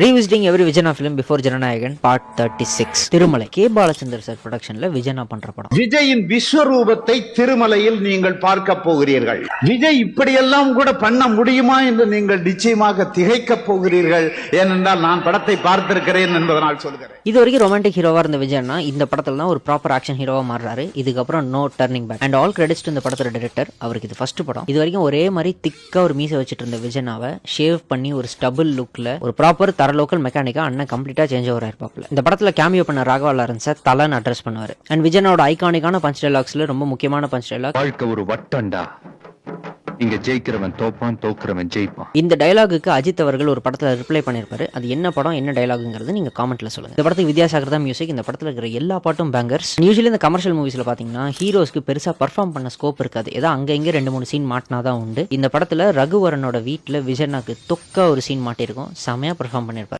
Revisiting every Vijana film before Jananayagan part 36 Thirumalai K Balachander sir ப்ரொடக்ஷன்ல விஜயனா பண்ற படம். விஜயின் விஸ்வரூபத்தை திருமலையில் நீங்கள் பார்க்க போகிறீர்கள். விஜய் இப்படியெல்லாம் கூட பண்ண முடியுமா என்று நீங்கள் நிச்சயமாக திகைக்க போகிறீர்கள். ஏனென்றால் நான் படத்தை பார்த்திருக்கிறேன் என்பதனால் சொல்கிறேன். இது வரைக்கும் ரொமான்டிக் ஹீரோவா இருந்த விஜயனா இந்த படத்துல தான் ஒரு ப்ராப்பர் ஆக்ஷன் ஹீரோவா மாறுறாரு. இதுக்கப்புறம் no turning back and all credits to இந்த படத்தோட டைரக்டர். அவருக்கு இது ஃபர்ஸ்ட் படம். இது வரைக்கும் ஒரே மாதிரி திக்கா ஒரு மீசை வச்சுட்டு இருந்த விஜயனாவை ஷேவ் பண்ணி ஒரு ஸ்டபிள் லுக்ல ஒரு ப்ராப்பர் லோக்கல் மெக்கானிக்கா அண்ணன் கம்ப்ளீட்டா சேஞ்ச் ஓவர் ஆயிருப்பாப்ல. இந்த படத்துல கேமியோ பண்ண ராகவா லாரன்ஸை தலன் அட்ரஸ் பண்ணுவாரு. அண்ட் விஜயனோட ஐகானிக்கான பஞ்ச் டைலாக்ஸ்ல ரொம்ப முக்கியமான பஞ்ச் டைலாக், வாழ்க்கை ஒரு வட்டண்டா, இங்க ஜெயிக்கிறவன் தோப்பான், தோக்குறவன் ஜெயிப்பான். இந்த டைலாகுக்கு அஜித் அவர்கள் ஒரு படத்துல ரிப்ளை பண்ணிருப்பாரு. அது என்ன படம் என்ன டைலாகுங்கிறது நீங்க காமெண்ட்ல சொல்லுங்க. இந்த படத்துக்கு வித்யாசாகர் தான் மியூசிக். இந்த படத்துல இருக்கிற எல்லா பாட்டும் பேங்கர்ஸ். யூசுவலி இந்த கமர்ஷியல் மூவிஸ்ல பாத்தீங்கன்னா ஹீரோஸ்க்கு பெருசா பர்ஃபார்ம் பண்ண ஸ்கோப் இருக்காது. ஏதோ அங்க இங்க 2-3 சீன் மாட்டினாதான் உண்டு. இந்த படத்துல ரகுவரனோட வீட்டுல விஜயனாக்கு தொக்கா ஒரு சீன் மாட்டிருக்கும். செமையா பர்ஃபார்ம் பண்ணிருப்பாரு.